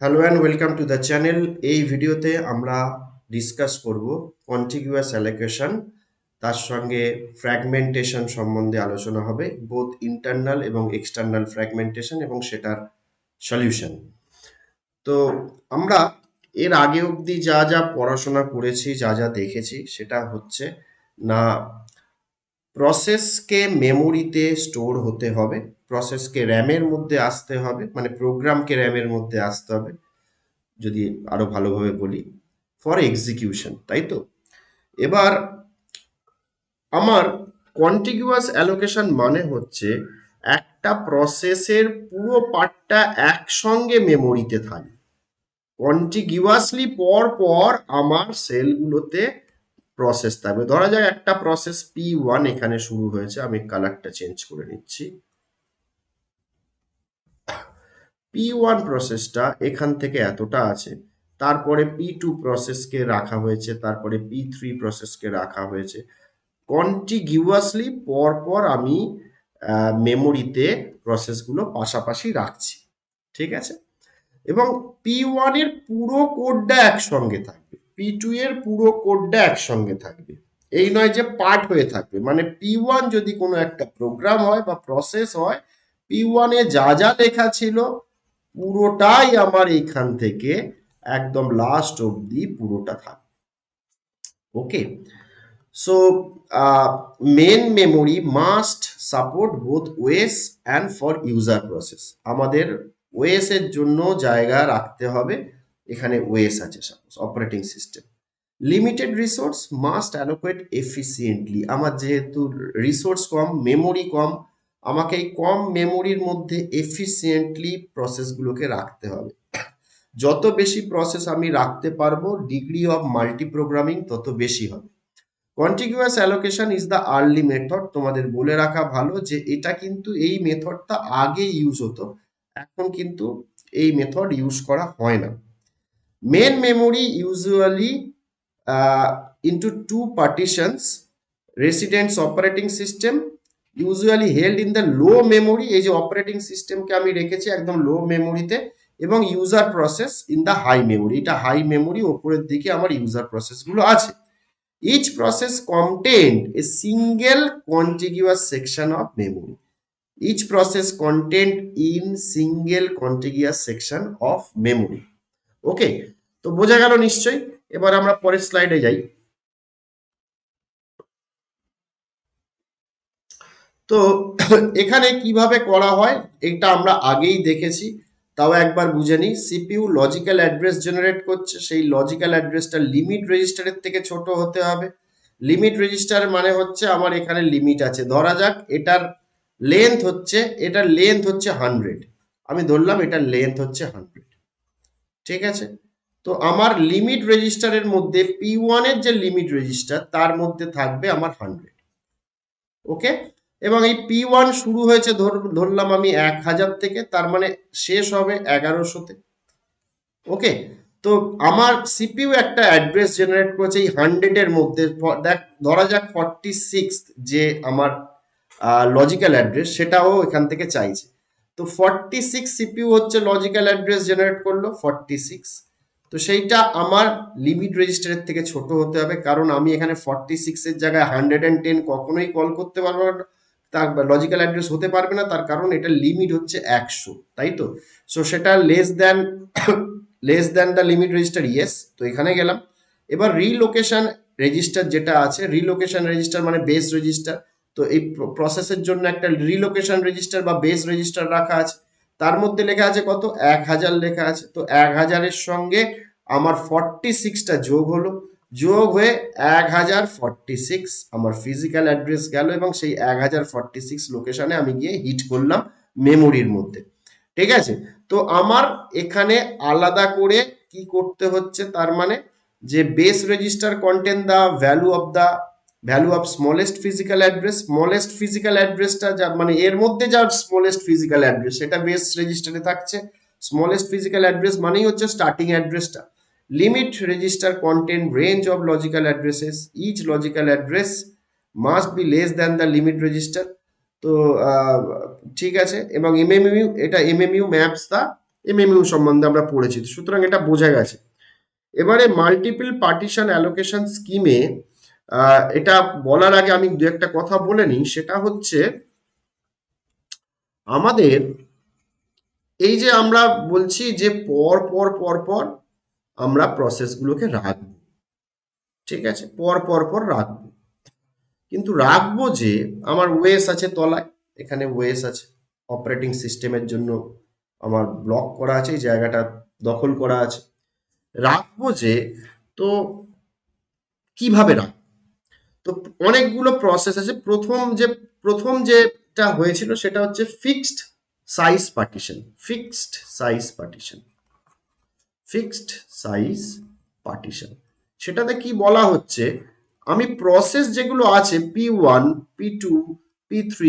Hello and welcome to the channel. এই ভিডিওতে আমরা ডিসকাস করব কন্টিগুয়াস অ্যালোকেশন, তার সঙ্গে ফ্র্যাগমেন্টেশন সম্বন্ধে আলোচনা হবে, বোথ ইন্টারনাল এবং এক্সটার্নাল ফ্র্যাগমেন্টেশন এবং সেটার সলিউশন। তো আমরা এর আগে অবধি যা যা পড়াশোনা করেছি, যা যা দেখেছি, সেটা হচ্ছে না প্রসেসকে মেমোরিতে স্টোর হতে হবে, প্রসেসকে র্যামের মধ্যে আসতে হবে, মানে প্রোগ্রামকে র্যামের মধ্যে আসতে হবে, যদি আরো ভালোভাবে বলি, ফর এক্সিকিউশন, তাই তো। এবার আমার কন্টিগুয়াস অ্যালোকেশন মানে হচ্ছে একটা প্রসেসের পুরো পার্টটা একসঙ্গে মেমোরিতে থাকে, কন্টিগুয়াসলি পর পর আমার সেলগুলোতে প্রসেস থাকবে। ধরা যাক একটা প্রসেস P1 এখানে শুরু হয়েছে, আমি কালারটা চেঞ্জ করে নিচ্ছি। P1 প্রসেসটা এখান থেকে এতটা আছে, তারপরে P2 প্রসেসকে রাখা হয়েছে, তারপরে P3 প্রসেসকে রাখা হয়েছে। কন্টিগুয়াসলি পরপর আমি মেমোরিতে প্রসেসগুলো পাশাপাশি রাখছি, ঠিক আছে। এবং P1 এর পুরো কোডটা একসঙ্গে থাকবে, P2 এর পুরো কোডটা একসঙ্গে থাকবে, এই নয় যে পার্ট হয়ে থাকবে। মানে P1 যদি কোনো একটা প্রোগ্রাম হয় বা প্রসেস হয়, P1 এ যা যা লেখা ছিল পুরোটাই আমার এইখান থেকে একদম লাস্ট অবধি পুরোটা থাকবে। Okay, so main memory must support both OS and for user process. আমাদের ওএস এর জন্য জায়গা রাখতে হবে, এখানে ওএস আছে suppose operating system. Limited resource must allocate efficiently. আমার যেহেতু রিসোর্স কম, মেমোরি কম, আমাকে এই কম মেমোরির মধ্যে এফিসিয়েন্টলি প্রসেসগুলোকে রাখতে হবে। যত বেশি প্রসেস আমি রাখতে পারবো, ডিগ্রি অফ মাল্টি প্রোগ্রামিং তত বেশি হবে। Contiguous allocation is the early method. তোমাদের বলে রাখা ভালো যে এটা কিন্তু, এই মেথডটা আগে ইউজ হতো, এখন কিন্তু এই মেথড ইউজ করা হয় না। Main memory usually into two partitions, residence operating system usually held in the low memory, এই যে অপারেটিং সিস্টেমকে আমি রেখেছি একদম লো মেমোরিতে, এবং user process in the high memory, এটা হাই মেমোরি, ওপরের দিকে আমার ইউজার প্রসেসগুলো আছে। Each process contained a single contiguous section of memory. Each process contained in single contiguous section of memory. ওকে, তো বোঝা গেল নিশ্চয়ই। এবার আমরা পরের স্লাইডে যাই। তো এখানে কিভাবে করা হয় এটা আমরা আগেই দেখেছি, তাও একবার বুঝে নিই। সিপিইউ লজিক্যাল অ্যাড্রেস জেনারেট করছে, সেই লজিক্যাল অ্যাড্রেসটা লিমিট রেজিস্টারের থেকে ছোট হতে হবে। লিমিট রেজিস্টার মানে হচ্ছে আমার এখানে লিমিট আছে, ধরা যাক এটার লেন্থ হচ্ছে 100, আমি ধরলাম এটার লেন্থ হচ্ছে 100, ঠিক আছে। তো আমার লিমিট রেজিস্টারের মধ্যে P1 এর যে লিমিট রেজিস্টার তার মধ্যে থাকবে আমার 100। ওকে, এবং এই P1 শুরু হয়েছে ধরলাম আমি 1000 থেকে, তার মানে শেষ হবে 1100-তে। ওকে, তো আমার সিপিইউ একটা অ্যাড্রেস জেনারেট করেছে এই 100 এর মধ্যে। দেখ, ধরা যাক 46 যে আমার লজিক্যাল অ্যাড্রেস, সেটাও এখান থেকে চাইছে। তো 46 সিপিইউ হচ্ছে লজিক্যাল অ্যাড্রেস জেনারেট করলো 46। তো সেইটা আমার লিমিট রেজিস্টারের থেকে ছোট হতে হবে, কারণ আমি এখানে 46 এর জায়গায় 110 কখনোই কল করতে পারবো না, তার লজিক্যাল অ্যাড্রেস হতে পারবে না, তার কারণ এটা লিমিট হচ্ছে 100, তাই তো। সো সেটা less than the limit register, yes. তো এখানে গেলাম। এবার রিলোকেশন রেজিস্টার যেটা আছে, রিলোকেশন রেজিস্টার মানে বেস রেজিস্টার। তো এই প্রসেসের জন্য একটা রিলোকেশন রেজিস্টার বা বেস রেজিস্টার রাখা আছে, তার মধ্যে লেখা আছে কত, 1000 লেখা আছে। তো 1000-এর সঙ্গে আমার 46টা যোগ হলো, যোগ হয়ে 1046 আমার ফিজিক্যাল অ্যাড্রেস গেল, এবং সেই 1046 লোকেশনে আমি গিয়ে হিট করলাম মেমোরির মধ্যে, ঠিক আছে। তো আমার এখানে আলাদা করে কি করতে হচ্ছে, তার মানে যে base register contain value of smallest physical address, smallest physical অ্যাড্রেসটা যা, মানে এর মধ্যে যা স্মলেস্ট ফিজিক্যাল অ্যাড্রেস সেটা বেস রেজিস্টারে থাকছে। স্মলেস্ট ফিজিক্যাল অ্যাড্রেস মানেই হচ্ছে স্টার্টিং অ্যাড্রেসটা। Limit register contain range of logical addresses, each logical address must be less than the limit register. তো ঠিক আছে, এবং এমএমইউ, এটা এমএমইউ ম্যাপস দা এমএমইউ সম্বন্ধে আমরা পড়েছি, সুতরাং এটা বোঝা গেছে। এবারে মাল্টিপল পার্টিশন অ্যালোকেশন স্কিমে এটা বলার আগে আমি দু একটা কথা বলে নিই, সেটা হচ্ছে আমাদের এই যে আমরা বলছি যে পর পর পর পর আমরা প্রসেসগুলোকে রাখবো, ঠিক আছে, পর পর পর রাখবো, কিন্তু রাখবো যে আমার ওয়েস আছে তলায়, এখানে ওয়েস আছে, অপারেটিং সিস্টেমের জন্য আমার ব্লক করা আছে, এই জায়গাটা দখল করা আছে, রাখবো যে, তো কিভাবে রাখবো? তো অনেকগুলো প্রসেস আছে। প্রথম যেটা হয়েছিল সেটা হচ্ছে fixed size partition. Fixed size partition, fixed size partition, সেটাতে কি বলা হচ্ছে, আমি প্রসেস যেগুলো আছে P1, P2, P3,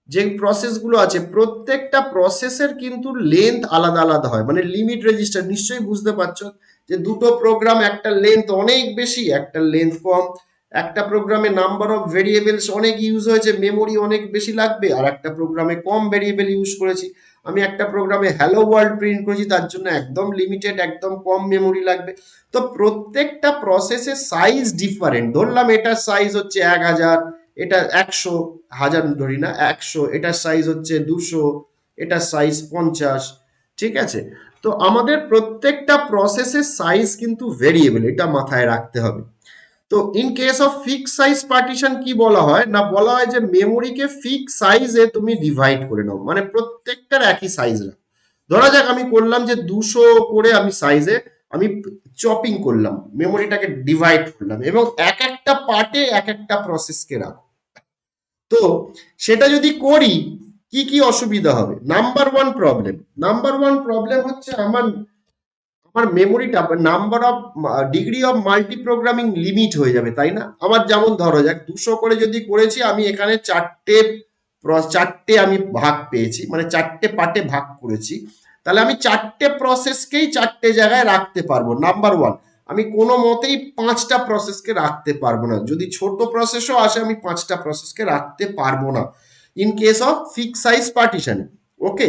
যে প্রসেসগুলো আছে প্রত্যেকটা প্রসেসের কিন্তু লেন্থ আলাদা আলাদা হয়, মানে লিমিট রেজিস্টার, নিশ্চয়ই বুঝতে পারছো যে দুটো প্রোগ্রাম, একটা লেন্থ অনেক বেশি, একটা লেন্থ কম, একটা প্রোগ্রামে নাম্বার অফ ভেরিয়েবলস অনেক ইউজ হয়েছে, মেমোরি অনেক বেশি লাগবে, আর একটা প্রোগ্রামে কম ভেরিয়েবল ইউজ করেছি, আমি একটা প্রোগ্রামে হ্যালো ওয়ার্ল্ড প্রিন্ট করেছি, তার জন্য একদম লিমিটেড, একদম কম মেমোরি লাগবে। তো প্রত্যেকটা প্রসেসের সাইজ ডিফারেন্ট, ধরলাম এটার সাইজ হচ্ছে 1000, এটা 100, হাজার ধরি না, 100, এটার সাইজ হচ্ছে 200, এটার সাইজ 50, ঠিক আছে। তো আমাদের প্রত্যেকটা প্রসেসের সাইজ কিন্তু ভেরিয়েবল, এটা মাথায় রাখতে হবে। তো in case of fix size partition কি বলা হয় না, বলা হয় যে মেমোরিকে ফিক্স সাইজে তুমি ডিভাইড করে নাও, মানে প্রত্যেকটার একই সাইজ রাখো। ধরা যাক আমি করলাম যে 200 করে আমি সাইজে আমি চপিং করলাম, মেমোরিটাকে ডিভাইড করলাম, এবং এক একটা পার্টে এক একটা প্রসেসকে রাখো। তো সেটা যদি করি কি কি অসুবিধা হবে? নাম্বার ওয়ান প্রবলেম হচ্ছে আমার আমার মেমোরিটা, number of degree of multi programming limit হয়ে যাবে, তাই না? আমার যেমন ধরো যাক 200 করে যদি করেছি, আমি এখানে চারটে আমি ভাগ পেয়েছি, মানে চারটে পার্টে ভাগ করেছি, তাহলে আমি চারটে প্রসেসকেই চারটে জায়গায় রাখতে পারবো। নাম্বার ওয়ান, আমি কোনো মতেই পাঁচটা প্রসেসকে রাখতে পারবো না, যদি ছোট প্রসেসও আসে আমি পাঁচটা প্রসেসকে রাখতে পারবো না in case of fix size partition. Okay,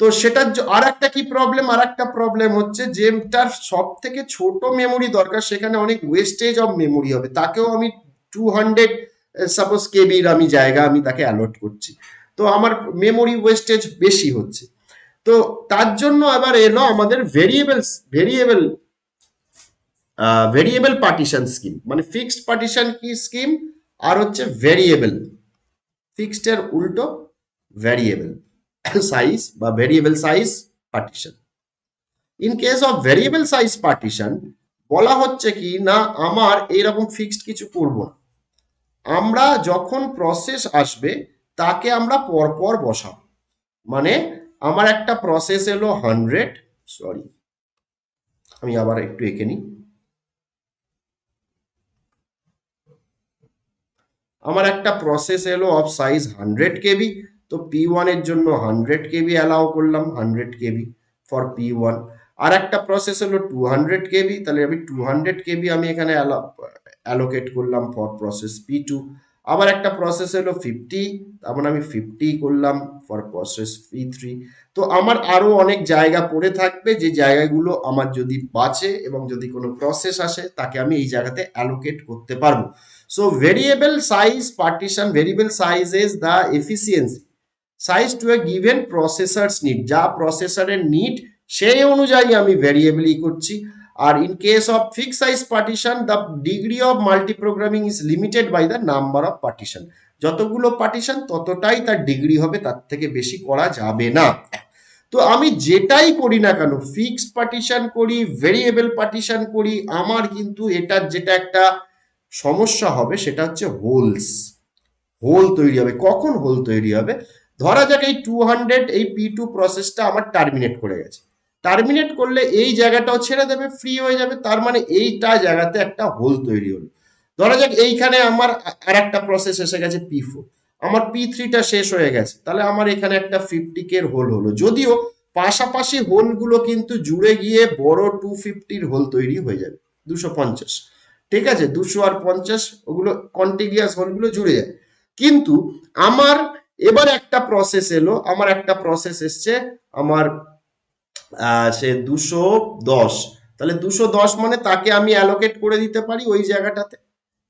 তো সেটার আর একটা কি প্রবলেম, আর একটা প্রবলেম হচ্ছে যেটার সব থেকে ছোট মেমোরি দরকার সেখানে অনেক ওয়েস্টেজ অফ মেমোরি হবে, তাকেও আমি 200 সাপোজ কেবির আমি জায়গা আমি তাকে অ্যালট করছি, তো আমার মেমোরি ওয়েস্টেজ বেশি হচ্ছে। তো তার জন্য আবার এলো আমাদের ভেরিয়েবল পার্টিশন স্কিম, মানে ফিক্সড পার্টিশন কি স্কিম, আর হচ্ছে ভেরিয়েবল, ফিক্সড এর উল্টো ভ্যারিয়েবল সাইজ বা variable size partition. In case of variable size partition বলা হচ্ছে কি না, আমার এইরকম ফিক্সড কিছু করব না, আমরা যখন প্রসেস আসবে তাকে আমরা পরপর বসাবো। মানে আমার একটা প্রসেস এলো 100, সরি আমি আবার একটু এঁকে নিই, আমার একটা প্রসেস এলো অফ সাইজ 100 KB, তো P1 এর জন্য 100 KB অ্যালাউ করলাম, 100 KB ফর P1। আর একটা প্রসেস হলো 200 KB, তাহলে আমি 200 KB আমি এখানে অ্যালোকেট করলাম ফর প্রসেস P2। আবার একটা প্রসেস হলো 50, তার মানে আমি 50 করলাম ফর প্রসেস P3। তো আমার আরো অনেক জায়গা পড়ে থাকবে, যে জায়গাগুলো আমার যদি বাঁচে এবং যদি কোনো প্রসেস আসে তাকে আমি এই জায়গাতে অ্যালোকেট করতে পারবো। So variable size partition, variable size is the efficiency size to a given processor's need, যা প্রসেসরের নিড সেই অনুযায়ী আমি ভ্যারিয়েবলই করছি। আর in case of fix size partition, the degree of multi programming is limited by the number of partition, যতগুলো partition ততটাই তার ডিগ্রি হবে, তার থেকে বেশি করা যাবে না। তো আমি যেটাই করি না কেন, ফিক্সড পার্টিশন করি, ভেরিয়েবল পার্টিশন করি, আমার কিন্তু এটার যেটা একটা সমস্যা হবে সেটা হচ্ছে হোল তৈরি হবে। কখন হোল তৈরি হবে? ধরা যাক এই 200 এই P2 প্রসেসটা আমার টার্মিনেট করে গেছে, টার্মিনেট করলে এই জায়গাটাও ছেড়ে দেবে, ফ্রি হয়ে যাবে, তার মানে এইটা জায়গাতে একটা হোল তৈরি হলো। ধরা যাক এইখানে আমার আর একটা প্রসেস এসে গেছে P4, আমার P3টা শেষ হয়ে গেছে, তাহলে আমার এখানে একটা 50K হোল হলো, যদিও পাশাপাশি হোলগুলো কিন্তু জুড়ে গিয়ে বড় 250 হোল তৈরি হয়ে যাবে, 250, ঠিক আছে, 250 ওগুলো কন্টিনিউয়াস হোলগুলো জুড়ে যায়। কিন্তু আমার এবার একটা প্রসেস এলো, আমার একটা প্রসেস এসছে আমার সে 210, তাহলে 210 মানে তাকে আমি অ্যালোকেট করে দিতে পারি ওই জায়গাটাতে,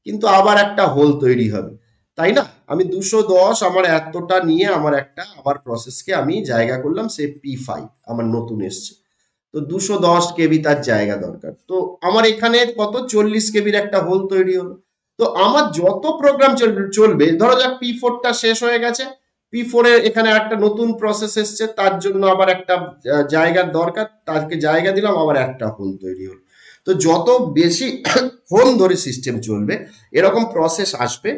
কিন্তু আবার একটা হোল তৈরি হবে, তাই না? আমি 210 আমার এতটা নিয়ে আমার একটা আবার প্রসেসকে আমি জায়গা করলাম, সে P5 আমার নতুন এসছে, তো 210 কেবি তার জায়গা দরকার, তো আমার এখানে কত 40 কেবির একটা হোল তৈরি হলো। তো আমার যত প্রোগ্রাম চলবে, ধরো যাক P4টা শেষ হয়ে গেছে, P4 এর এখানে একটা নতুন প্রসেস এসছে, তার জন্য আবার একটা জায়গার দরকার, তাকে জায়গা দিলাম, আবার একটা হোল তৈরি হলো। তো যত বেশি হোল ধরে সিস্টেম চলবে, এরকম প্রসেস আসবে,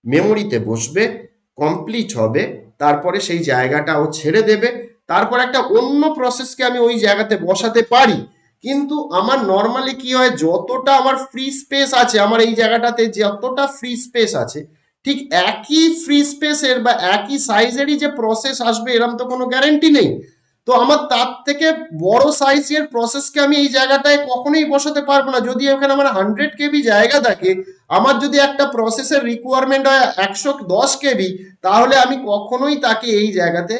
মেমোরিতে বসবে, কমপ্লিট হবে, তারপরে সেই জায়গাটা ও ছেড়ে দেবে, তারপর একটা অন্য প্রসেসকে আমি ওই জায়গাতে বসাতে পারি। কিন্তু আমার নর্মালি কি হয়, যতটা আমার ফ্রি স্পেস আছে, আমার এই জায়গাটাতে যতটা ফ্রি স্পেস আছে, ঠিক একই ফ্রি স্পেসের বা একই সাইজেরই যে প্রসেস আসবে এরকম তো কোনো গ্যারেন্টি নেই। তো আমার তার থেকে বড় সাইজের প্রসেসকে আমি এই জায়গাটায় কখনোই বসাতে পারবো না। যদি ওখানে আমার 100 কেবি জায়গা থাকে, আমার যদি একটা প্রসেসের রিকোয়ারমেন্ট হয় 110 কেবি, তাহলে আমি কখনোই তাকে এই জায়গাতে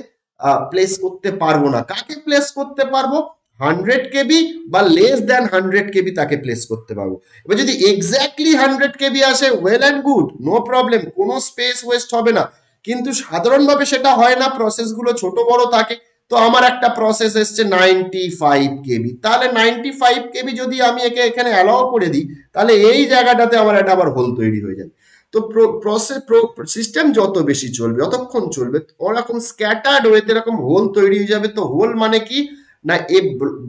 প্লেস করতে পারবো না। কাকে প্লেস করতে পারবো? 100 কেবি বা লেস দ্যান 100 কেবি তাকে প্লেস করতে পারবো। এবার যদি এক্স্যাক্টলি 100 কেবি আসে, well and good, no problem, কোনো স্পেস ওয়েস্ট হবে না। কিন্তু সাধারণভাবে সেটা হয় না, প্রসেসগুলো ছোট বড় থাকে। তো আমার একটা প্রসেস এসছে 95 কেবি, তাহলে 95 কেবি যদি আমি একে এখানে অ্যালাউ করে দিই, তাহলে এই জায়গাটাতে আমার একটা আবার হোল তৈরি হয়ে যাবে। তো প্রসেস সিস্টেম যত বেশি চলবে, যতক্ষণ চলবে, ওরকম স্ক্যাটার্ড ওয়েতে এরকম হোল তৈরি হয়ে যাবে। তো হোল মানে কি না, a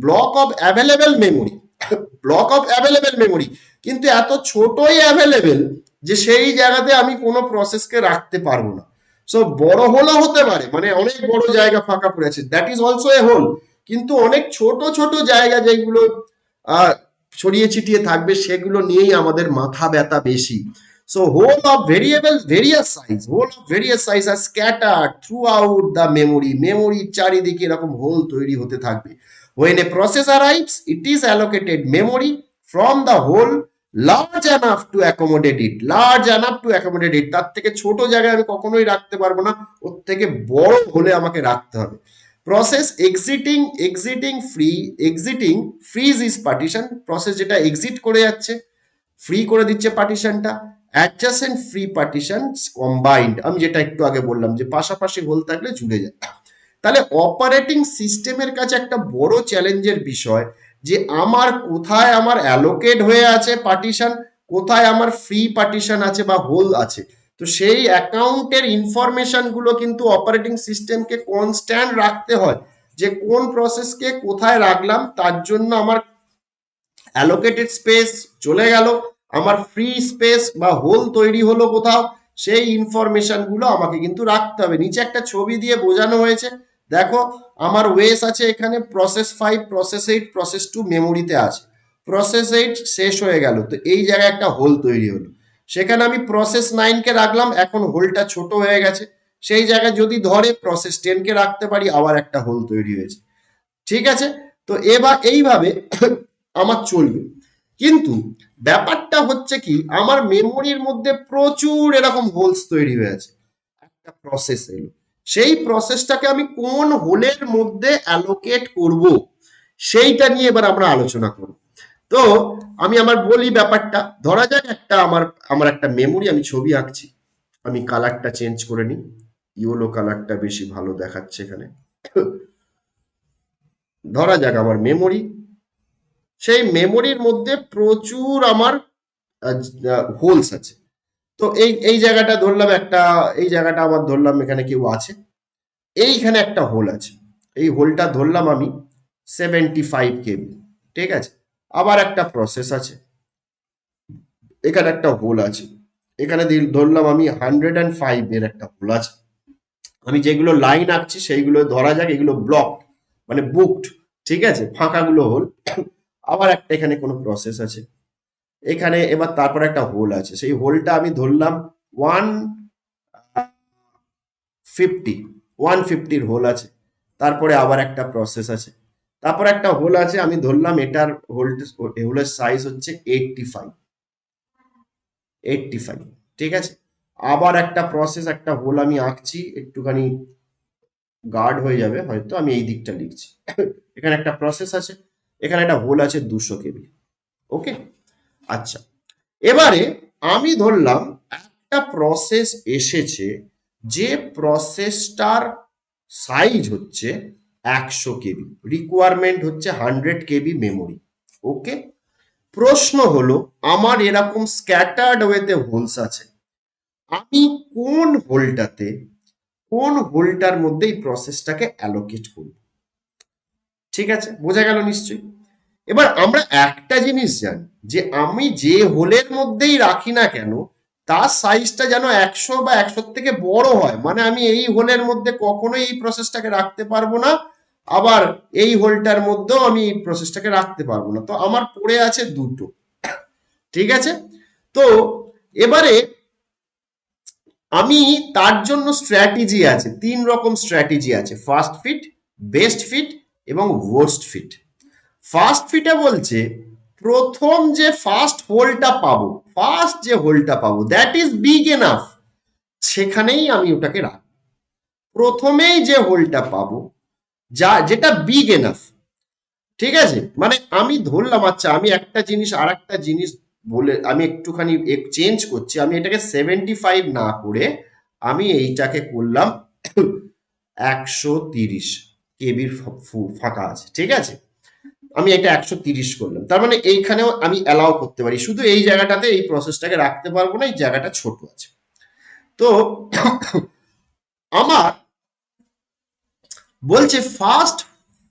block of available memory, block of available memory, কিন্তু এত ছোটই অ্যাভেলেবেল যে সেই জায়গাতে আমি কোনো প্রসেসকে রাখতে পারবো না। সো বড় হোলও হতে পারে, মানে অনেক বড় জায়গা ফাঁকা পড়ে আছে, that is also a hole. কিন্তু অনেক ছোট ছোট জায়গা যেগুলো আহ ছড়িয়ে ছিটিয়ে থাকবে, সেগুলো নিয়েই আমাদের মাথা ব্যথা বেশি। So hole of variable various size, hole of various size আর scattered throughout the memory, মেমোরির চারিদিকে এরকম হোল তৈরি হতে থাকবে। When a process arrives, it is allocated memory from the whole large enough to accommodate it, large enough to accommodate it, তার থেকে ছোট জায়গায় আমি কখনোই রাখতে পারবো না, ওর থেকে বড় হলে আমাকে রাখতে হবে। Process exciting free, exciting fridge is partition, process যেটা এক্সিট করে যাচ্ছে, ফ্রি করে দিচ্ছে পার্টিশনটা। অ্যাডজাসেন্ট ফ্রি পার্টিশন কম্বাইন্ড, আমি যেটা একটু আগে বললাম যে পাশাপাশি হোল থাকলে জুড়ে যায়। তাহলে অপারেটিং সিস্টেমের কাছে একটা বড় চ্যালেঞ্জের বিষয় যে আমার কোথায় আমার অ্যালোকেট হয়ে আছে পার্টিশন, কোথায় আমার ফ্রি পার্টিশন আছে বা হোল আছে। তো সেই অ্যাকাউন্টের ইনফরমেশন গুলো কিন্তু অপারেটিং সিস্টেমকে কনস্ট্যান্ট রাখতে হয়, যে কোন প্রসেসকে কোথায় রাখলাম, তার জন্য আমার অ্যালোকেটেড স্পেস চলে গেল, আমার ফ্রি স্পেস বা হোল তৈরি হলো কোথাও, সেই ইনফরমেশন গুলো আমাকে কিন্তু রাখতে হবে। নিচে একটা ছবি দিয়ে বোঝানো হয়েছে, দেখো আমার ওয়েস আছে এখানে, প্রসেস 5, প্রসেস 8, প্রসেস 2 মেমোরিতে আছে, প্রসেস 8 শেষ হয়ে গেল, তো এই জায়গায় একটা হোল তৈরি হলো। সেখানে আমি প্রসেস 9কে রাখলাম, এখন হোলটা ছোট হয়ে গেছে, সেই জায়গায় যদি ধরে প্রসেস 10কে রাখতে পারি, আবার একটা হোল তৈরি হয়েছে। ঠিক আছে? তো এবার এইভাবে আমার চলবে। কিন্তু ব্যাপারটা হচ্ছে কি, আমার মেমোরির মধ্যে প্রচুর এরকম হোলস তৈরি হয়ে আছে। একটা প্রসেস এলো, সেই প্রসেসটাকে আমি কোন হোলের মধ্যে অ্যালোকেট করব, সেইটা নিয়ে এবার আমরা আলোচনা করব। তো আমি আমার বলি ব্যাপারটা, ধরা যাক একটা আমার আমার একটা মেমোরি, আমি ছবি আঁকছি, আমি কালারটা চেঞ্জ করে নিই, ইয়েলো কালারটা বেশি ভালো দেখাচ্ছে এখানে। ধরা যাক আমার মেমোরি, সেই মেমোরির মধ্যে প্রচুর আমার হোলস আছে। তো এই এই জায়গাটা ধরলাম একটা, এই জায়গাটা আমার ধরলাম এখানে কেউ আছে, এইখানে একটা হোল আছে, এই হোলটা ধরলাম আমি 75 কেবি। ঠিক আছে? আবার একটা প্রসেস আছে, এখানে একটা হোল আছে, এখানে ধরলাম আমি 105 এর একটা হোল আছে। আমি যেগুলো লাইন আঁকছি সেইগুলো ধরা যাক এগুলো ব্লক, মানে বুকড, ঠিক আছে, ফাঁকাগুলো হোল। আবার একটা এখানে কোনো প্রসেস আছে, এখানে এবার তারপর একটা হোল আছে, সেই হোলটা আমি ধরলাম 150, 150-র হোল আছে। তারপরে আবার একটা প্রসেস আছে, তারপর একটা হোল আছে, আমি ধরলাম এটার হোলের সাইজ হচ্ছে 85, 85, ঠিক আছে। আবার একটা প্রসেস, একটা হোল আমি আঁকছি একটুখানি গার্ড হয়ে যাবে, হয়তো আমি এই দিকটা লিখছি। এখানে একটা প্রসেস আছে, এখানে একটা হোল আছে 200 কেবি। ওকে, আচ্ছা, এবারে আমি ধরলাম একটা প্রসেস এসেছে, যে প্রসেসটার সাইজ হচ্ছে 100 কেবি, রিকোয়ারমেন্ট হচ্ছে 100 কেবি মেমোরি। ওকে, প্রশ্ন হলো আমার এরকম স্ক্যাটার্ড ওয়েতে হোলস আছে, আমি কোন হোলটার মধ্যে এই প্রসেসটাকে অ্যালোকেট করব। ঠিক আছে, বোঝা গেল নিশ্চয়ই। এবার আমরা একটা জিনিস জানি, যে আমি যে হোলের মধ্যেই রাখি না কেন তার সাইজটা যেন 100 বা 100 থেকে বড় হয়, মানে আমি এই হোলের মধ্যে কখনোই এই প্রসেসটাকে রাখতে পারবো না, আবার এই হোলটার মধ্যেও আমি এই প্রসেসটাকে রাখতে পারবো না। তো আমার পড়ে আছে দুটো। ঠিক আছে, তো এবারে আমি তার জন্য স্ট্র্যাটেজি আছে, 3 রকম স্ট্র্যাটেজি আছে: ফার্স্ট ফিট, বেস্ট ফিট এবং ওয়ার্স্ট ফিট। ফার্স্ট ফিটে বলছে প্রথম যে ফার্স্ট যে হোলটা পাবো দ্যাট ইজ বিগ এনাফ, সেখানেই আমি ওটাকে রাখবো। প্রথমেই যে হোলটা পাবো যেটা বিগ এনাফ, ঠিক আছে, মানে আমি ধরলাম, আচ্ছা আমি একটা জিনিস আর একটা জিনিস বলে আমি একটুখানি চেঞ্জ করছি, আমি এটাকে 75 না করে আমি এইটাকে করলাম 130 কেবির ফাঁকা আছে, ঠিক আছে, আমি এটা 130 করলাম। তার মানে এইখানেও আমি অ্যালাউ করতে পারি, শুধু এই জায়গাটাতে এই প্রসেসটাকে রাখতে পারবো না, এই জায়গাটা ছোট আছে। তো আমার বলছে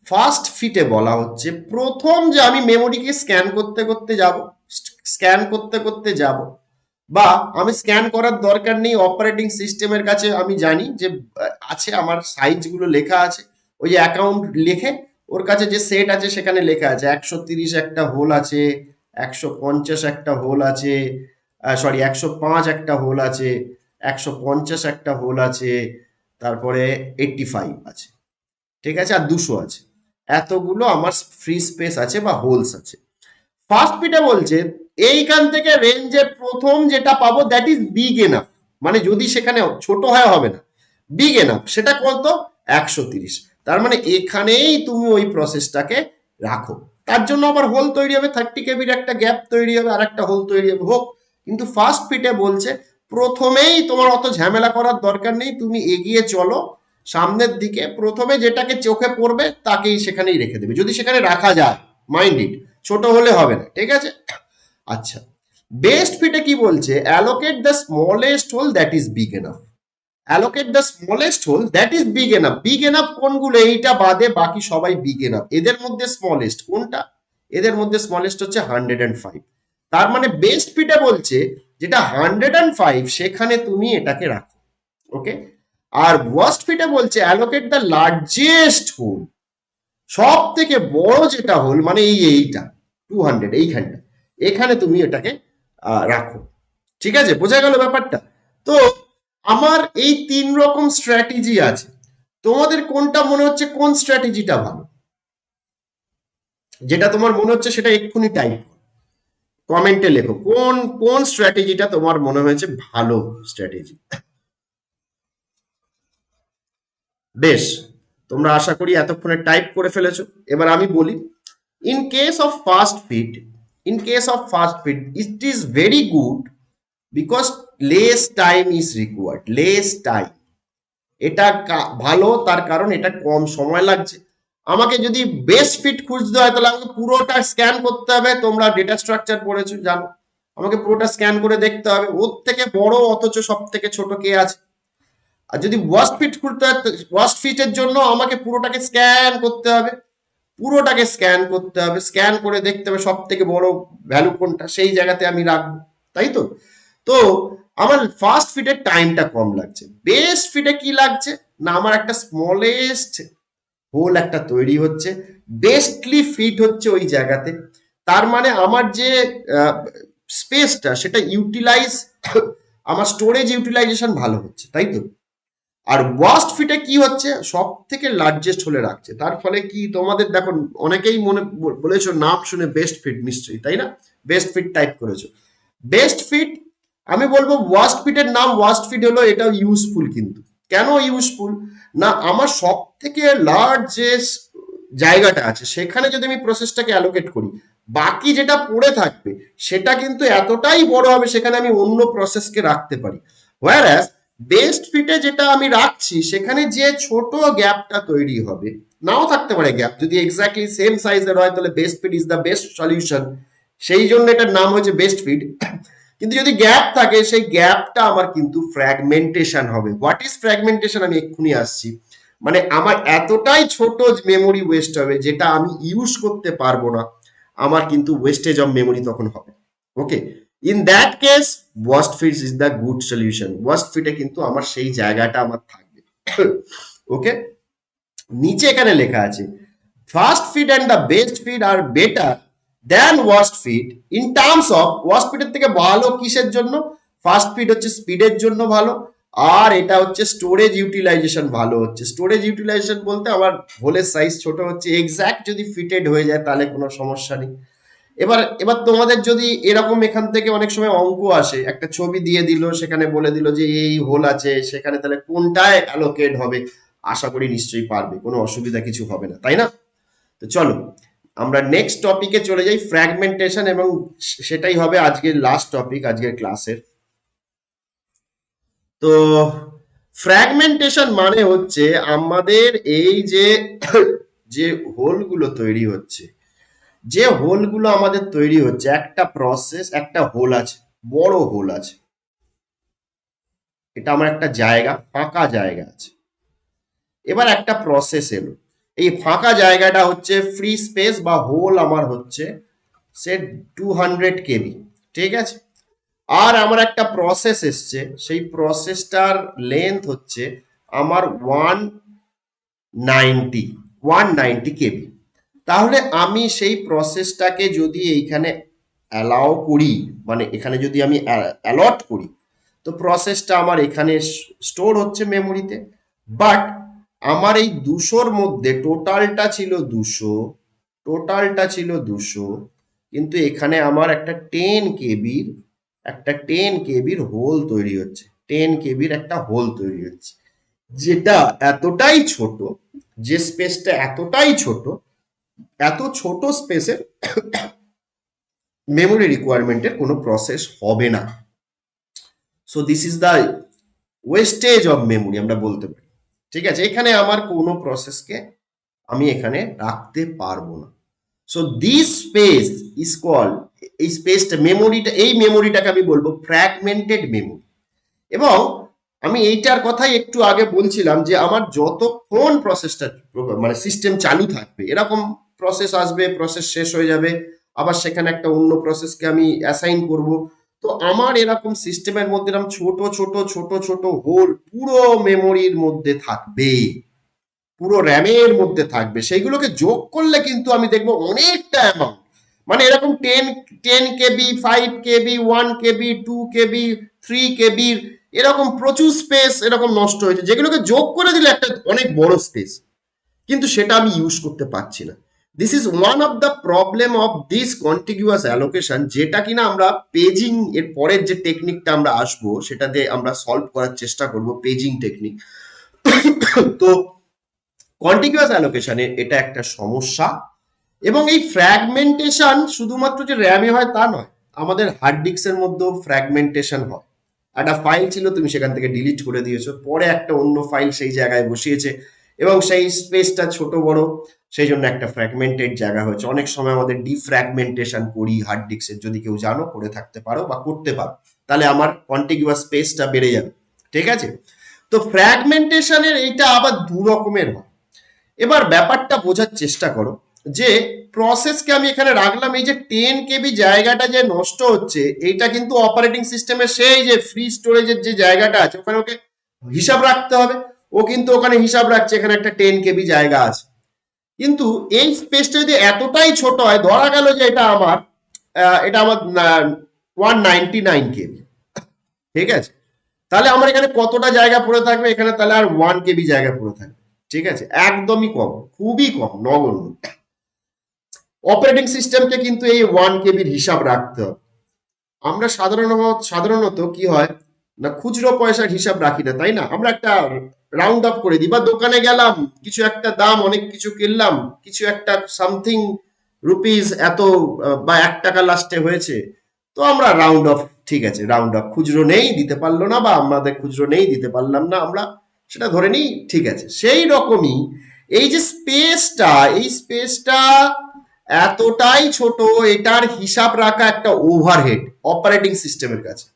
ফার্স্ট ফিটে বলা হচ্ছে প্রথম যে আমি মেমোরিকে স্ক্যান করতে করতে যাব, বা আমি স্ক্যান করার দরকার নেই, অপারেটিং সিস্টেমের কাছে আমি জানি যে আছে, আমার সাইজগুলো লেখা আছে, ওই যে অ্যাকাউন্ট লেখে ওর কাছে যে সেট আছে সেখানে লেখা আছে 130 একটা হোল আছে, 150 একটা হোল আছে, সরি 105 একটা হোল আছে, 150 একটা হোল আছে, তারপরে 85 আছে, ঠিক আছে, আর 200 আছে। এতগুলো আমার ফ্রি স্পেস আছে বা হোলস আছে। ফার্স্ট ফিটে বলছে এইখান থেকে রেঞ্জের প্রথম যেটা পাবো দ্যাট ইজ বিগ এনাফ, মানে যদি সেখানে ছোট হয় হবে না, বিগ এনাফ, সেটা কত? 130। তার মানে এখানেই তুমি ওই প্রসেসটাকে রাখো। তার জন্য আবার হোল তৈরি হবে, 30 কেবির একটা গ্যাপ তৈরি হবে, আর একটা হোল তৈরি হবে, হোক। কিন্তু ফার্স্ট ফিটে বলছে প্রথমেই তোমার অত ঝামেলা করার দরকার নেই, তুমি এগিয়ে চলো সামনের দিকে, প্রথমে যেটাকে চোখে পড়বে তাকেই সেখানেই রেখে দেবে, যদি সেখানে রাখা যায়, মাইন্ড ইট, ছোট হলে হবে না, ঠিক আছে। আচ্ছা, বেস্ট ফিটে কি বলছে? Allocate the smallest hole that is big enough. Allocate the smallest hole that is big enough. Big enough কোনগুলো? এইটা বাদে বাকি সবাই বিগ এনাফ। এদের মধ্যে স্মলেস্ট কোনটা? এদের মধ্যে স্মলেস্ট হচ্ছে 105। তার মানে বেস্ট ফিটে বলছে যেটা 105 সেখানে তুমি এটাকে রাখো। ওকে, আর ওয়ার্স্ট ফিটে বলছে অ্যালোকেট দ্য লার্জেস্ট হোল, সব থেকে বড় যেটা হোল, মানে এইটা 200, এইখানটা, এখানে তুমি এটাকে রাখো। ঠিক আছে, বোঝা গেল ব্যাপারটা? তো আমার এই 3 রকম স্ট্র্যাটেজি আছে, তোমাদের কোনটা মনে হচ্ছে, কোন স্ট্র্যাটেজিটা ভালো? যেটা তোমার মনে হচ্ছে সেটা এক্ষুনি টাইপ কমেন্টে লেখো, কোন কোন স্ট্র্যাটেজিটা তোমার মনে হয়েছে ভালো স্ট্র্যাটেজি। বেশ, তোমরা আশা করি এতক্ষণে টাইপ করে ফেলেছো। এবার আমি বলি, in case of fast feed it is very good because less time is required, less time, এটা ভালো, তার কারণ এটা কম সময় লাগছে। আমাকে যদি বেস্ট ফিট খুঁজতে হয় তাহলে আমাকে পুরোটা স্ক্যান করতে হবে, তোমরা ডেটা স্ট্রাকচার পড়েছো জানো, আমাকে পুরোটা স্ক্যান করে দেখতে হবে ওর থেকে বড় অথচ সব থেকে ছোট কে আছে। আর যদি ওয়ার্স্ট ফিট খুঁজতে হয়, ওয়ার্স্ট ফিটের জন্য আমাকে পুরোটাকে স্ক্যান করতে হবে, স্ক্যান করে দেখতে হবে সব থেকে বড় ভ্যালু কোনটা, সেই জায়গাতে আমি রাখবো, তাই তো। তো আমার ফার্স্ট ফিটের টাইমটা কম লাগছে। বেস্ট ফিটে কি লাগছে না, আমার একটা স্মলেস্ট হোল একটা তৈরি হচ্ছে, বেস্টলি ফিট হচ্ছে ওই জায়গাতে, তার মানে আমার যে স্পেসটা সেটা ইউটিলাইজ, আমার স্টোরেজ ইউটিলাইজেশন ভালো হচ্ছে, তাই তো। আর ওয়ার্স্ট ফিটে কি হচ্ছে, সব থেকে লার্জেস্ট হলে রাখছে, তার ফলে কি তোমাদের দেখো অনেকেই মনে বলেছো, নাম শুনে বেস্ট ফিট নিশ্চয়ই, তাই না, বেস্ট ফিট টাইপ করেছো। বেস্ট ফিট, আমি বলবো ওয়ার্স্ট ফিটের নাম ওয়ার্স্ট ফিট হলো, এটাও ইউজফুল কিন্তু, কেন ইউজফুল? না, আমার সব থেকে লার্জ যে জায়গাটা আছে সেখানে যদি আমি প্রসেসটাকে অ্যালোকেট করি, বাকি যেটা পড়ে থাকবে সেটা কিন্তু এতটাই বড় হবে, সেখানে আমি অন্য প্রসেসকে রাখতে পারি। হোয়ারাস বেস্ট ফিটে যেটা আমি রাখছি সেখানে যে ছোট গ্যাপটা তৈরি হবে, নাও থাকতে পারে গ্যাপ, যদি এক্স্যাক্টলি সেম সাইজের হয় তাহলে best fit is the best solution, সেই জন্য এটার নাম হচ্ছে বেস্ট ফিট। কিন্তু যদি গ্যাপ থাকে সেই গ্যাপটা আমার কিন্তু ফ্র্যাগমেন্টেশন হবে। হোয়াট ইজ ফ্র্যাগমেন্টেশন আমি এক্ষুনি আসছি। মানে আমার এতটাই ছোট মেমোরি ওয়েস্ট হবে যেটা আমি ইউজ করতে পারবো না, আমার কিন্তু ওয়েস্টেজ অফ মেমোরি তখন হবে। Okay, in that case worst fit is the good solution. Worst ফিটে কিন্তু আমার সেই জায়গাটা আমার থাকবে। ওকে, নিচে এখানে লেখা আছে first fit and the best fit আর better than worst fit in terms of, worst ফিটের থেকে ভালো কিসের জন্য? ফার্স্ট ফিট হচ্ছে স্পিডের জন্য ভালো, আর এটা হচ্ছে স্টোরেজ ইউটিলাইজেশন ভালো হচ্ছে। স্টোরেজ ইউটিলাইজেশন বলতে আমার হোলের সাইজ ছোট হচ্ছে, এক্স্যাক্ট যদি ফিটেড হয়ে যায় তাহলে কোনো সমস্যা নেই। এবার এবার তোমাদের যদি এরকম এখান থেকে অনেক সময় অঙ্ক আসে, একটা ছবি দিয়ে দিল, সেখানে বলে দিল যে এই হোল আছে, সেখানে তাহলে কোনটায় অ্যালোকেট হবে, আশা করি নিশ্চয়ই পারবে, কোনো অসুবিধা কিছু হবে না, তাই না? তো চলো আমরা নেক্সট টপিকে চলে যাই, ফ্র্যাগমেন্টেশন, এবং সেটাই হবে আজকের লাস্ট টপিক আজকের ক্লাসের। তো ফ্র্যাগমেন্টেশন মানে হচ্ছে আমাদের এই যে যে হোলগুলো তৈরি হচ্ছে, যে হোলগুলো আমাদের তৈরি হচ্ছে, একটা প্রসেস, একটা হোল আছে, বড় হোল আছে, এটা আমার একটা জায়গা, ফাঁকা জায়গা আছে। এবার একটা প্রসেস এলো, এই ফাঁকা জায়গাটা হচ্ছে ফ্রি স্পেস বা হোল আমার হচ্ছে সে 200 KB, ঠিক আছে? আর আমার একটা প্রসেস এসছে, সেই প্রসেসটার লেন্থ হচ্ছে আমার 190 KB। তাহলে আমি সেই প্রসেসটাকে যদি এইখানে অ্যালাউ করি, মানে এখানে যদি আমি অ্যালট করি, তো প্রসেসটা আমার এখানে স্টোর হচ্ছে মেমোরিতে। বাট আমার এই 200-র মধ্যে টোটালটা ছিল 200, কিন্তু এখানে আমার একটা 10 কেবির হোল তৈরি হচ্ছে, 10 কেবির একটা হোল তৈরি হচ্ছে, যেটা এতটাই ছোট, যে স্পেসটা এতটাই ছোট, এত ছোট স্পেসের মেমোরি রিকোয়ারমেন্টের কোনো প্রসেস হবে না। So this is the wastage of memory আমরা বলতে পারি, ঠিক আছে? এখানে আমার কোনো প্রসেসকে আমি এখানে রাখতে পারবো না। So this space is called, এই স্পেসটা মেমোরিটা, এই মেমোরিটাকে আমি বলবো ফ্র্যাগমেন্টেড মেমোরি। এবং আমি এইটার কথাই একটু আগে বলছিলাম যে আমার যতক্ষণ প্রসেসটা মানে সিস্টেম চালু থাকবে, এরকম প্রসেস আসবে, প্রসেস শেষ হয়ে যাবে, আবার সেখানে একটা অন্য প্রসেসকে আমি অ্যাসাইন করব। তো আমার এরকম সিস্টেমের মধ্যে এরকম ছোট ছোট ছোট ছোট হোল পুরো মেমোরির মধ্যে থাকবে, পুরো র্যামের মধ্যে থাকবে, সেইগুলোকে যোগ করলে কিন্তু আমি দেখবো অনেকটা অ্যামাউন্ট, মানে এরকম 10 10 KB, 5 KB, 1 KB, 2 KB, 3 KB, এরকম প্রচুর স্পেস এরকম নষ্ট হয়েছে, যেগুলোকে যোগ করে দিলে একটা অনেক বড় স্পেস, কিন্তু সেটা আমি ইউজ করতে পারছি না। This is one of the problem of this contiguous allocation, যেটা কিনা আমরা পেজিং এর পরের যে টেকনিকটা আমরা আসবো সেটাতে আমরা সলভ করার চেষ্টা করব, পেজিং টেকনিক। তো কন্টিগুয়াস অ্যালোকেশনে এটা একটা সমস্যা। এবং এই ফ্র্যাগমেন্টেশন শুধুমাত্র যে র্যামে হয় তা নয়, আমাদের হার্ড ডিস্কের মধ্যেও ফ্র্যাগমেন্টেশন হয়। একটা ফাইল ছিল, তুমি সেখান থেকে ডিলিট করে দিয়েছো, পরে একটা অন্য ফাইল সেই জায়গায় বসিয়েছে, এবং সেই স্পেসটা ছোট বড়, সেই জন্য একটা ফ্র্যাগমেন্টেড জায়গা হয়েছে। অনেক সময় আমাদের ডিফ্র্যাগমেন্টেশন করি হার্ড ডিস্কের, যদি কেউ জানো করে থাকতে পারো বা করতে পারো, তাহলে আমার কন্টিগুয়াস স্পেসটা বেড়ে যাবে, ঠিক আছে? তো ফ্র্যাগমেন্টেশনের এইটা আবার দু রকমের হয়। এবার ব্যাপারটা বোঝার চেষ্টা করো যে প্রসেসকে আমি এখানে রাখলাম, এই যে 10 KB জায়গাটা যে নষ্ট হচ্ছে, এইটা কিন্তু অপারেটিং সিস্টেমের সেই যে ফ্রি স্টোরেজের যে জায়গাটা আছে ওখানে ওকে হিসাব রাখতে হবে, ও কিন্তু ওখানে হিসাব রাখছে এখানে একটা 10 KB জায়গা আছে। কিন্তু এই স্পেসটা যদি এতটাই ছোট হয়, ধরা গেল যে এটা আমার 199 KB, ঠিক আছে? তাহলে আমার এখানে কতটা জায়গা পড়ে থাকবে? এখানে তাহলে আর 1 KB জায়গা পড়ে থাকবে, ঠিক আছে? একদমই কম, খুবই কম, নগণ্য। অপারেটিং সিস্টেমকে কিন্তু এই 1 KBর হিসাব রাখতে হবে। আমরা সাধারণত কি হয় না, খুচরো পয়সার হিসাব রাখি না, তাই না? আমরা একটা রাউন্ড আপ করে দিই, বা দোকানে গেলাম, কিছু একটা দাম, অনেক কিছু কিনলাম, কিছু একটা সামথিং রুপিস এত, বা 1 টাকা লাস্টে হয়েছে, তো আমরা রাউন্ড অফ, ঠিক আছে রাউন্ড অফ, খুচরো নেই দিতে পারলো না, বা আমাদের খুচরো নেই দিতে পারলাম না, আমরা সেটা ধরে নিই, ঠিক আছে। সেই রকমই এই যে স্পেসটা, এই স্পেসটা এতটাই ছোট, এটার হিসাব রাখা একটা ওভারহেড অপারেটিং সিস্টেমের কাছে।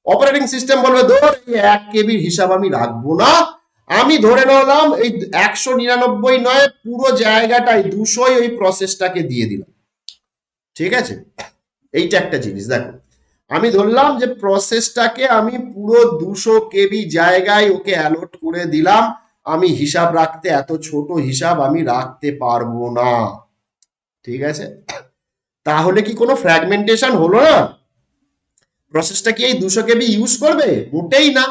অপারেটিং সিস্টেম বলবে ধর এই 1 কেবির হিসাব আমি রাখবো না, আমি ধরে নিলাম এই 199 নয়, পুরো জায়গাটাই 200 ওই প্রসেসটাকে দিয়ে দিলাম, ঠিক আছে। এইটা একটা জিনিস দেখো, আমি ধরলাম যে প্রসেসটাকে আমি পুরো 200 কেবি জায়গায় ওকে অ্যালট করে দিলাম, আমি হিসাব রাখতে, এত ছোট হিসাব আমি রাখতে পারবো না, ঠিক আছে। তাহলে কি কোনো ফ্র্যাগমেন্টেশন হলো না? প্রসেসটা কি এই 200 কেবি ইউজ করবে? মোটেই না।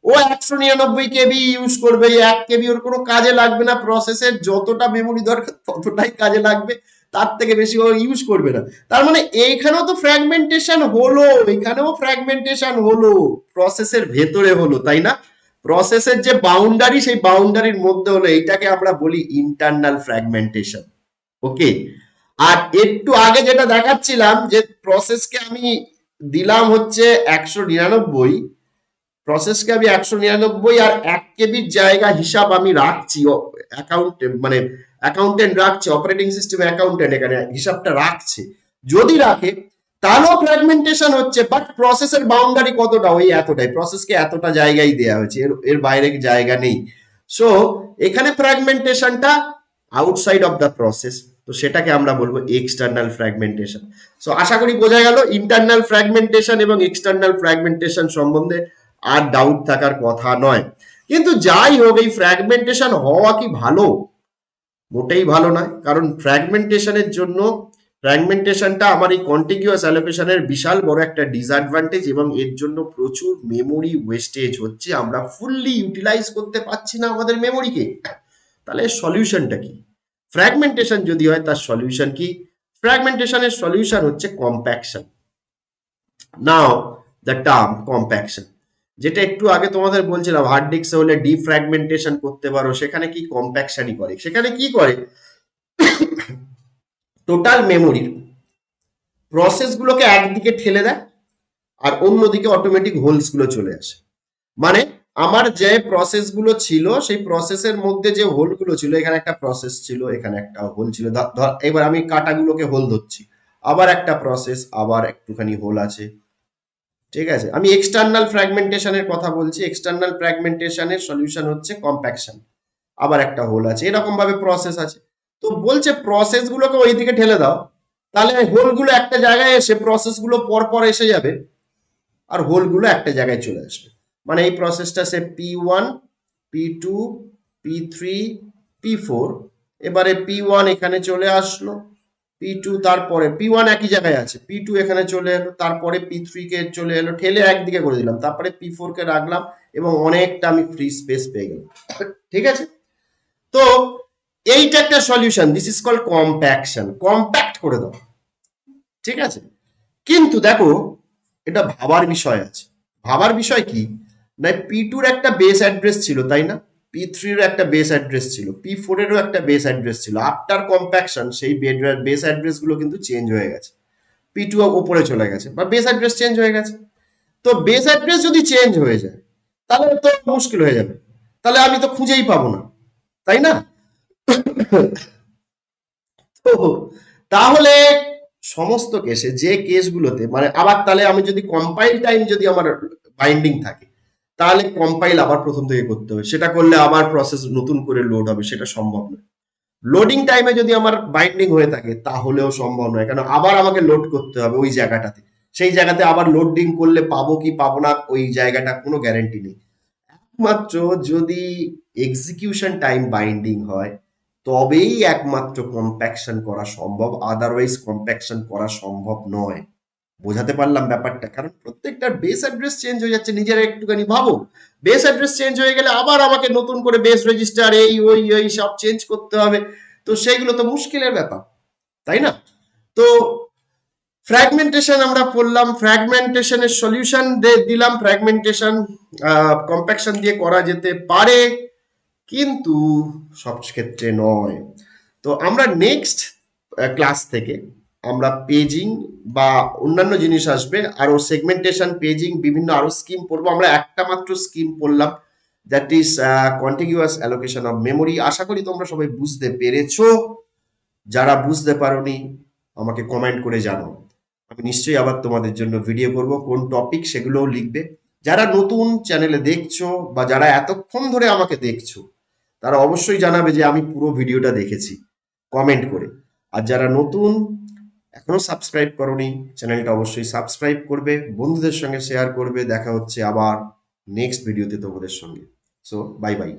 ও 199 কেবি ইউজ করবে, 1 কেবি ওর কোনো কাজে লাগবে না, প্রসেসের যতটা মেমোরি দরকার ততটাই কাজে লাগবে, তার থেকে বেশি ও ইউজ করবে না। তার মানে এইখানেও তো ফ্র্যাগমেন্টেশন হলো, এখানেও ফ্র্যাগমেন্টেশন হলো, প্রসেসের ভেতরে হলো, তাই না? প্রসেসের যে বাউন্ডারি, সেই বাউন্ডারির মধ্যে হলো, এইটাকে আমরা বলি ইন্টারনাল ফ্র্যাগমেন্টেশন। ওকে। আর একটু আগে যেটা দেখাচ্ছিলাম যে প্রসেসকে আমি দিলাম হচ্ছে 199, প্রসেসকে আমি 199 আর 1 কেবির জায়গা হিসাব আমি রাখছি অ্যাকাউন্ট, মানে অ্যাকাউন্টেন্ট রাখছে, অপারেটিং সিস্টেম অ্যাকাউন্টেন্ট এখানে হিসাবটা রাখছে, যদি রাখে তাহলেও ফ্র্যাগমেন্টেশন হচ্ছে, বাট প্রসেসের বাউন্ডারি কতটা, ওই এতটাই, প্রসেসকে এতটা জায়গায় দেওয়া হয়েছে, এর এর বাইরে জায়গা নেই। সো এখানে ফ্র্যাগমেন্টেশনটা আউটসাইড অফ দ্য প্রসেস, তো সেটাকে আমরা বলবো এক্সটার্নাল ফ্র্যাগমেন্টেশন। সো আশা করি বোঝা গেল ইন্টারনাল ফ্র্যাগমেন্টেশন এবং এক্সটার্নাল ফ্র্যাগমেন্টেশন সম্বন্ধে আর ডাউট থাকার কথা নয়। কিন্তু যাই হোক, এই ফ্র্যাগমেন্টেশন হওয়া কি ভালো? মোটেই ভালো নয়, কারণ ফ্র্যাগমেন্টেশনের জন্য, ফ্র্যাগমেন্টেশনটা আমার এই কন্টিগুয়াস অ্যালোকেশনের বিশাল বড় একটা ডিসঅ্যাডভান্টেজ, এবং এর জন্য প্রচুর মেমোরি ওয়েস্টেজ হচ্ছে, আমরা ফুললি ইউটিলাইজ করতে পারছি না আমাদের মেমোরিকে। তাহলে সলিউশনটা কি? ফ্র্যাগমেন্টেশন যদি হয় তার সলিউশন কি? ফ্র্যাগমেন্টেশনের সলিউশন হচ্ছে compaction. Now the term compaction, যেটা একটু আগে তোমাদের বলছিলাম, হার্ড ডিস্কে হলে ডিফ্র্যাগমেন্টেশন করতে পারো, সেখানে কি কম্প্যাকশনই করে, সেখানে কি করে, টোটাল মেমোরির প্রসেসগুলোকে একদিকে ঠেলে দেয়, আর অন্যদিকে অটোমেটিক হোলস গুলো চলে আসে। মানে আমার যে প্রসেসগুলো ছিল, সেই প্রসেসের মধ্যে যে হোলগুলো ছিল, এখানে একটা প্রসেস ছিল, এখানে একটা হোল ছিল, এবার আমি কাটাগুলোকে হোল ধরছি, আবার একটা প্রসেস, আবার একটুখানি হোল আছে, ঠিক আছে। আমি এক্সটার্নাল ফ্র্যাগমেন্টেশনের কথা বলছি, এক্সটার্নাল ফ্র্যাগমেন্টেশনের সলিউশন হচ্ছে কম্প্যাকশন, আবার একটা হোল আছে, এরকম ভাবে প্রসেস আছে। তো বলছে প্রসেস গুলোকে ওইদিকে ঠেলে দাও, তাহলে হোলগুলো একটা জায়গায় এসে প্রসেস গুলো পর পর এসে যাবে, আর হোলগুলো একটা জায়গায় চলে আসবে। মানে এই প্রসেসটা সে P1, P2, P3, P4, এবারে P1 এখানে চলে আসলো, P2, তারপরে P1 একই জায়গায় আছে, P2 এখানে চলে এলো, তারপরে P3 কে চলে এলো, ঠেলে একদিকে করে দিলাম, তারপরে P4 কে রাখলাম, এবং অনেকটা আমি ফ্রি স্পেস পেয়ে গেলাম, ঠিক আছে। তো এইটা একটা solution, this is called compaction, compact করে দাও, ঠিক আছে। কিন্তু দেখো, এটা ভাবার বিষয় আছে। ভাবার বিষয় কি, না P2 একটা বেস অ্যাড্রেস ছিল, তাই না? P3 এর একটা বেস অ্যাড্রেস ছিল, P4 এরও একটা বেস অ্যাড্রেস ছিল, আফটার কম্প্যাকশন সেই বেস অ্যাড্রেস গুলো কিন্তু চেঞ্জ হয়ে গেছে, P2 উপরে চলে গেছে, বা বেস অ্যাড্রেস চেঞ্জ হয়ে গেছে। তো বেস অ্যাড্রেস যদি চেঞ্জ হয়ে যায়, তাহলে তো মুশকিল হয়ে যাবে, তাহলে আমি তো খুঁজেই পাবো না, তাই না? তো তাহলে সমস্ত কেসে, যে কেসগুলোতে, মানে আবার তাহলে আমি যদি কম্পাইল টাইম যদি আমার বাইন্ডিং থাকে, তাহলে কম্পাইল আবার প্রথম থেকে করতে হবে, সেটা করলে আবার প্রসেস নতুন করে লোড হবে, সেটা সম্ভব নয়। লোডিং টাইমে যদি আমার বাইন্ডিং হয়ে থাকে, তাহলেও সম্ভব নয়, কারণ আবার আমাকে লোড করতে হবে ওই জায়গাটাতে, সেই জায়গাতে আবার লোডিং করলে পাবো কি পাবো না, ওই জায়গাটা কোনো গ্যারেন্টি নেই। একমাত্র যদি এক্সিকিউশন টাইম বাইন্ডিং হয়, তবেই একমাত্র কম্প্যাকশন করা সম্ভব, আদারওয়াইজ কম্প্যাকশন করা সম্ভব নয়। বোঝাতে পারলাম ব্যাপারটা? কারণ প্রত্যেকটার বেস অ্যাড্রেস চেঞ্জ হয়ে যাচ্ছে, নিজেরা একটুখানি ভাবো, বেস অ্যাড্রেস চেঞ্জ হয়ে গেলে আবার আমাকে নতুন করে বেস রেজিস্টার এই ওই ওই সব চেঞ্জ করতে হবে, তো সেইগুলো তো মুশকিলের ব্যাপার, তাই না? তো ফ্র্যাগমেন্টেশন আমরা পড়লাম, ফ্র্যাগমেন্টেশনের সলিউশন দিলাম, ফ্র্যাগমেন্টেশন কম্প্যাকশন দিয়ে করা যেতে পারে, কিন্তু সব ক্ষেত্রে নয়। তো আমরা নেক্সট ক্লাস থেকে আমরা পেজিং বা অন্যান্য জিনিস আসবে, আরো সেগমেন্টেশন, পেজিং, বিভিন্ন আরো স্কিম পড়বো। আমরা একটা মাত্র স্কিম পড়লাম, that is continuous allocation of memory. আশা করি তোমরা সবাই বুঝতে পেরেছো। যারা বুঝতে পারোনি আমাকে কমেন্ট করে জানাও, আমি নিশ্চয়ই আবার তোমাদের জন্য ভিডিও করব। কোন টপিক সেগুলোও লিখবে। যারা নতুন চ্যানেলে দেখছো বা যারা এতক্ষণ ধরে আমাকে দেখছো, তারা অবশ্যই জানাবে যে আমি পুরো ভিডিওটা দেখেছি কমেন্ট করে। আর যারা নতুন, এখনো সাবস্ক্রাইব করোনি, চ্যানেলটা অবশ্যই সাবস্ক্রাইব করবে, বন্ধুদের সঙ্গে শেয়ার করবে। দেখা হচ্ছে আবার নেক্সট ভিডিওতে তোমাদের সঙ্গে। So bye bye.